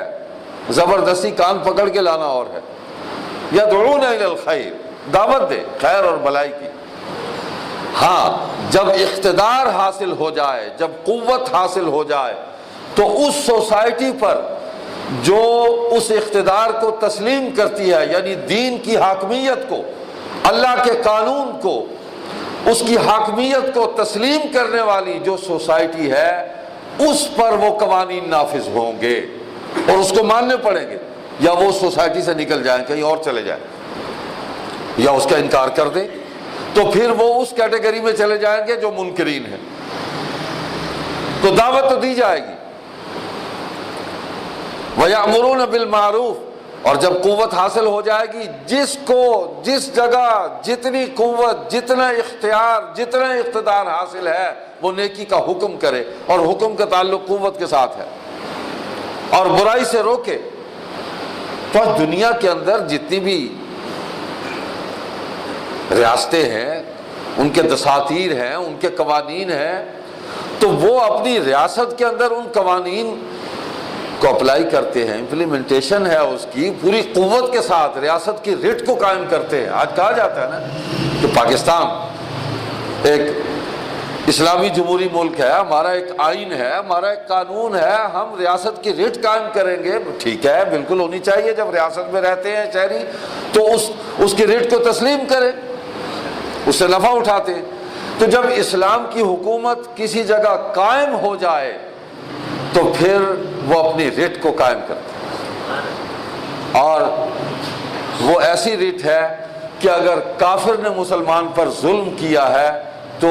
زبردستی کان پکڑ کے لانا اور ہے. یدعون الی الخیر، دعوت دے خیر اور بھلائی کی. ہاں جب اقتدار حاصل ہو جائے، جب قوت حاصل ہو جائے، تو اس سوسائٹی پر جو اس اقتدار کو تسلیم کرتی ہے، یعنی دین کی حاکمیت کو، اللہ کے قانون کو، اس کی حاکمیت کو تسلیم کرنے والی جو سوسائٹی ہے، اس پر وہ قوانین نافذ ہوں گے اور اس کو ماننے پڑیں گے. یا وہ سوسائٹی سے نکل جائیں، کہیں اور چلے جائیں، یا اس کا انکار کر دیں، تو پھر وہ اس کیٹیگری میں چلے جائیں گے جو منکرین ہیں. تو دعوت تو دی جائے گی. وَيَأْمُرُونَ بِالْمَعْرُوفِ، اور جب قوت حاصل ہو جائے گی، جس کو جس جگہ جتنی قوت، جتنا اختیار، جتنا اقتدار حاصل ہے، وہ نیکی کا حکم کرے، اور حکم کا تعلق قوت کے ساتھ ہے، اور برائی سے روکے. تو دنیا کے اندر جتنی بھی ریاستیں ہیں، ان کے دساتیر ہیں، ان کے قوانین ہیں، تو وہ اپنی ریاست کے اندر ان قوانین کو اپلائی کرتے ہیں. امپلیمنٹیشن ہے اس کی پوری قوت کے ساتھ، ریاست کی ریٹ کو قائم کرتے ہیں. آج کہا جاتا ہے نا کہ پاکستان ایک اسلامی جمہوری ملک ہے، ہمارا ایک آئین ہے، ہمارا ایک قانون ہے، ہم ریاست کی ریٹ قائم کریں گے. ٹھیک ہے، بالکل ہونی چاہیے. جب ریاست میں رہتے ہیں شہری تو اس کی ریٹ کو تسلیم کریں، اس سے نفع اٹھاتے ہیں. تو جب اسلام کی حکومت کسی جگہ قائم ہو جائے تو پھر وہ اپنی ریٹ کو قائم کرتے ہیں. اور وہ ایسی ریٹ ہے کہ اگر کافر نے مسلمان پر ظلم کیا ہے تو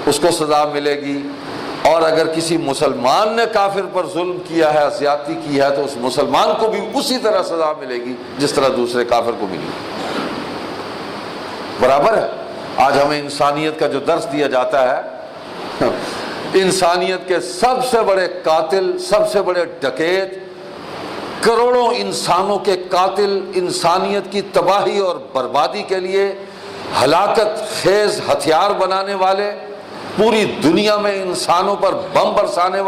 اس کو سزا ملے گی، اور اگر کسی مسلمان نے کافر پر ظلم کیا ہے، زیادتی کی ہے، تو اس مسلمان کو بھی اسی طرح سزا ملے گی جس طرح دوسرے کافر کو ملی. برابر ہے. آج ہمیں انسانیت کا جو درس دیا جاتا ہے، انسانیت کے سب سے بڑے قاتل، سب سے بڑے ڈکیت، کروڑوں انسانوں کے قاتل، انسانیت کی تباہی اور بربادی کے لیے ہلاکت خیز ہتھیار بنانے والے، پوری دنیا میں انسانوں پر بم برسانے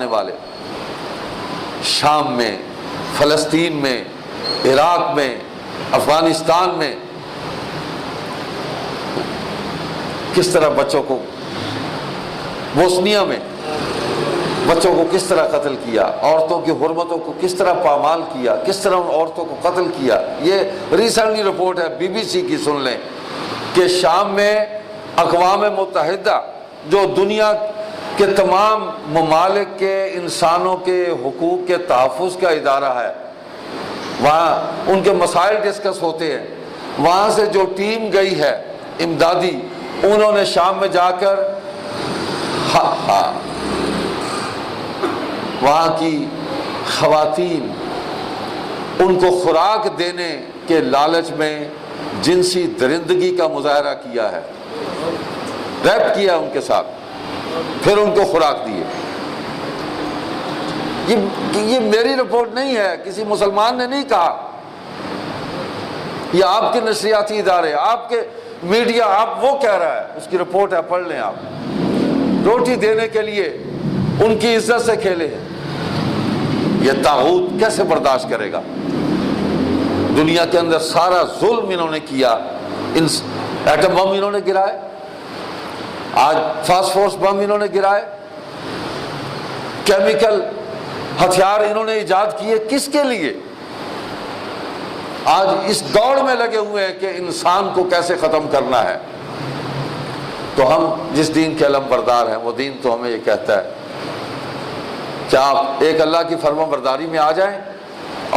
والے، شام میں، فلسطین میں، عراق میں، افغانستان میں کس طرح بچوں کو، بوسنیا میں بچوں کو کس طرح قتل کیا، عورتوں کی حرمتوں کو کس طرح پامال کیا، کس طرح ان عورتوں کو قتل کیا. یہ ریسنٹلی رپورٹ ہے BBC کی، سن لیں کہ شام میں اقوام متحدہ جو دنیا کے تمام ممالک کے انسانوں کے حقوق کے تحفظ کا ادارہ ہے، وہاں ان کے مسائل ڈسکس ہوتے ہیں. وہاں سے جو ٹیم گئی ہے امدادی، انہوں نے شام میں جا کر وہاں کی خواتین، ان کو خوراک دینے کے لالچ میں جنسی درندگی کا مظاہرہ کیا ہے، ریپ کیا ان کے ساتھ، پھر ان کو خوراک دیے. یہ میری رپورٹ نہیں ہے، کسی مسلمان نے نہیں کہا، یہ آپ کے نشریاتی ادارے، آپ کے میڈیا، آپ وہ کہہ رہا ہے. اس کی رپورٹ ہے، پڑھ لیں آپ. روٹی دینے کے لیے ان کی عزت سے کھیلے ہیں. یہ طاغوت کیسے برداشت کرے گا؟ دنیا کے اندر سارا ظلم انہوں نے کیا. ایٹم بم انہوں نے گرائے، آج فاسفورس بم انہوں نے گرائے، کیمیکل ہتھیار انہوں نے ایجاد کیے. کس کے لیے؟ آج اس دوڑ میں لگے ہوئے ہیں کہ انسان کو کیسے ختم کرنا ہے. تو ہم جس دین کے علم بردار ہیں، وہ دین تو ہمیں یہ کہتا ہے کہ آپ ایک اللہ کی فرما برداری میں آ جائیں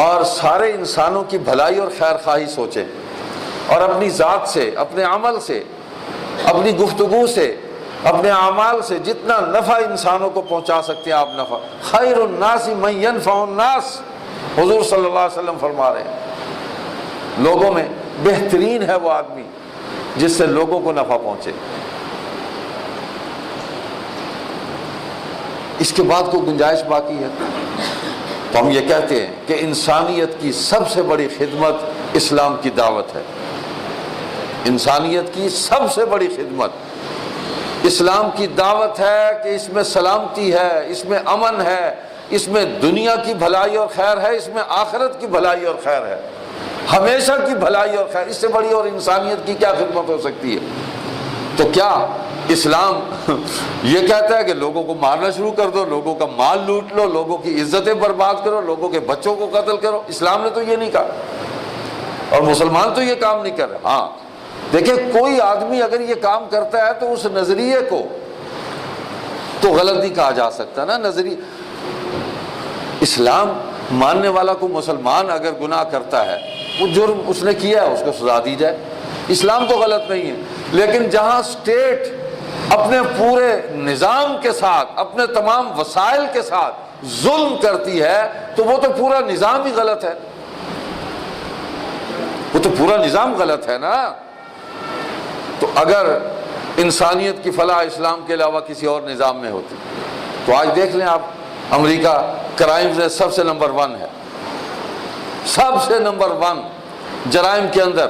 اور سارے انسانوں کی بھلائی اور خیر خواہی سوچیں، اور اپنی ذات سے، اپنے عمل سے، اپنی گفتگو سے اپنے اعمال سے جتنا نفع انسانوں کو پہنچا سکتے ہیں آپ نفع. خیر الناس من ينفع الناس، حضور صلی اللہ علیہ وسلم فرما رہے ہیں لوگوں میں بہترین ہے وہ آدمی جس سے لوگوں کو نفع پہنچے. اس کے بعد کوئی گنجائش باقی ہے؟ تو ہم یہ کہتے ہیں کہ انسانیت کی سب سے بڑی خدمت اسلام کی دعوت ہے. انسانیت کی سب سے بڑی خدمت اسلام کی دعوت ہے کہ اس میں سلامتی ہے، اس میں امن ہے، اس میں دنیا کی بھلائی اور خیر ہے، اس میں آخرت کی بھلائی اور خیر ہے، ہمیشہ کی بھلائی اور خیر. اس سے بڑی اور انسانیت کی کیا خدمت ہو سکتی ہے؟ تو کیا اسلام یہ کہتا ہے کہ لوگوں کو مارنا شروع کر دو، لوگوں کا مال لوٹ لو، لوگوں کی عزتیں برباد کرو، لوگوں کے بچوں کو قتل کرو؟ اسلام نے تو یہ نہیں کہا، اور مسلمان تو یہ کام نہیں کر رہے. ہاں دیکھیں، کوئی آدمی اگر یہ کام کرتا ہے تو اس نظریے کو تو غلط نہیں کہا جا سکتا نا. نظریہ اسلام ماننے والا کو مسلمان اگر گناہ کرتا ہے، وہ جرم اس نے کیا ہے، اس کو سزا دی جائے. اسلام تو غلط نہیں ہے. لیکن جہاں اسٹیٹ اپنے پورے نظام کے ساتھ، اپنے تمام وسائل کے ساتھ ظلم کرتی ہے تو وہ تو پورا نظام ہی غلط ہے. وہ تو پورا نظام غلط ہے نا. تو اگر انسانیت کی فلاح اسلام کے علاوہ کسی اور نظام میں ہوتی تو آج دیکھ لیں آپ، امریکہ کرائمز میں سب سے نمبر 1 ہے، سب سے نمبر 1 جرائم کے اندر.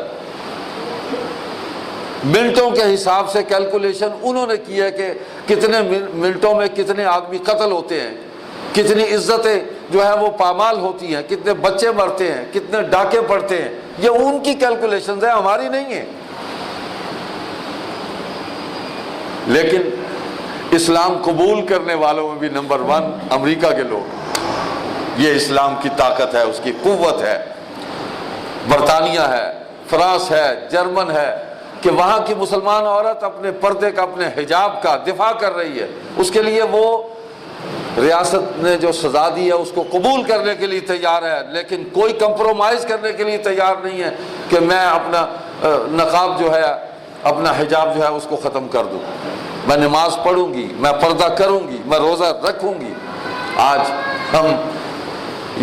منٹوں کے حساب سے کیلکولیشن انہوں نے کی ہے کہ کتنے منٹوں میں کتنے آدمی قتل ہوتے ہیں، کتنی عزتیں جو ہے وہ پامال ہوتی ہیں، کتنے بچے مرتے ہیں، کتنے ڈاکے پڑتے ہیں. یہ ان کی کیلکولیشنز ہیں، ہماری نہیں ہیں. لیکن اسلام قبول کرنے والوں میں بھی نمبر 1 امریکہ کے لوگ. یہ اسلام کی طاقت ہے، اس کی قوت ہے. برطانیہ ہے، فرانس ہے، جرمن ہے کہ وہاں کی مسلمان عورت اپنے پردے کا، اپنے حجاب کا دفاع کر رہی ہے. اس کے لیے وہ ریاست نے جو سزا دی ہے اس کو قبول کرنے کے لیے تیار ہے، لیکن کوئی کمپرومائز کرنے کے لیے تیار نہیں ہے کہ میں اپنا نقاب جو ہے، اپنا حجاب جو ہے اس کو ختم کر دوں. میں نماز پڑھوں گی، میں پردہ کروں گی، میں روزہ رکھوں گی. آج ہم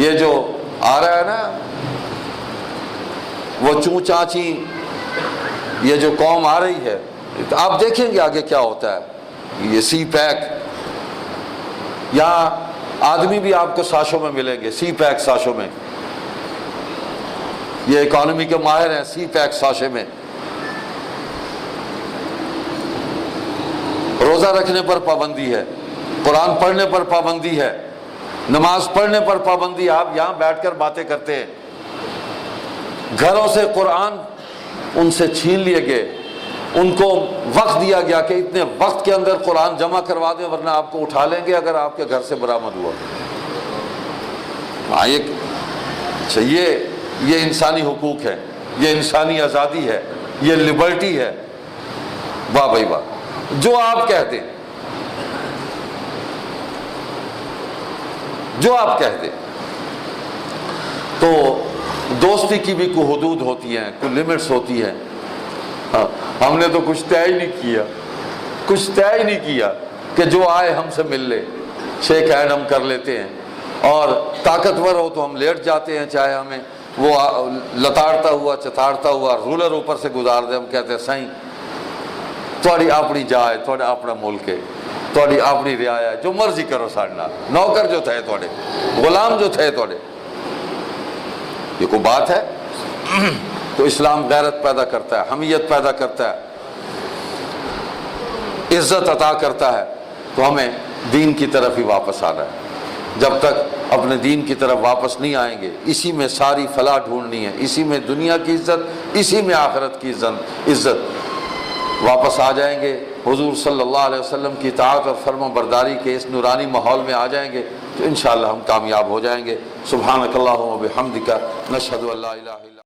یہ جو آ رہا ہے نا، وہ چوں چاچی یہ جو قوم آ رہی ہے، آپ دیکھیں گے آگے کیا ہوتا ہے. یہ سی پیک، یہاں آدمی بھی آپ کو ساشوں میں ملیں گے، سی پیک ساشوں میں. یہ اکانومی کے ماہر ہیں، سی پیک ساشے میں. روزہ رکھنے پر پابندی ہے، قرآن پڑھنے پر پابندی ہے، نماز پڑھنے پر پابندی. آپ یہاں بیٹھ کر باتیں کرتے ہیں. گھروں سے قرآن ان سے چھین لیے گئے، ان کو وقت دیا گیا کہ اتنے وقت کے اندر قرآن جمع کروا دیں ورنہ آپ کو اٹھا لیں گے اگر آپ کے گھر سے برآمد ہوا. ہاں یہ انسانی حقوق ہے، یہ انسانی آزادی ہے، یہ لبرٹی ہے. واہ بھائی واہ. جو آپ کہہ دیں، جو آپ کہہ دیں. تو دوستی کی بھی کوئی حدود ہوتی ہیں، کوئی لمٹس ہوتی ہیں. ہاں ہم نے تو کچھ طے ہی نہیں کیا، کچھ طے ہی نہیں کیا کہ جو آئے ہم سے مل لے. شیک ہینڈ ہم کر لیتے ہیں، اور طاقتور ہو تو ہم لیٹ جاتے ہیں، چاہے ہمیں وہ لتاڑتا ہوا چتاڑتا ہوا رولر اوپر سے گزار دے. ہم کہتے ہیں سائیں تھوڑی اپنی جائے، تھوڑا اپنا ملک ہے، تھوڑی اپنی رعایا ہے، جو مرضی کرو ساڑھے نال. نوکر جو تھے تھوڑے، غلام جو تھے تھوڑے. یہ کوئی بات ہے؟ تو اسلام غیرت پیدا کرتا ہے، حمیت پیدا کرتا ہے، عزت عطا کرتا ہے. تو ہمیں دین کی طرف ہی واپس آنا ہے. جب تک اپنے دین کی طرف واپس نہیں آئیں گے، اسی میں ساری فلاح ڈھونڈنی ہے، اسی میں دنیا کی عزت، اسی میں آخرت کی عزت. واپس آ جائیں گے، حضور صلی اللہ علیہ وسلم کی اطاعت اور فرما برداری کے اس نورانی ماحول میں آ جائیں گے تو انشاءاللہ ہم کامیاب ہو جائیں گے. سبحانک اللہم و بحمدک، نشہد ان لا الہ الا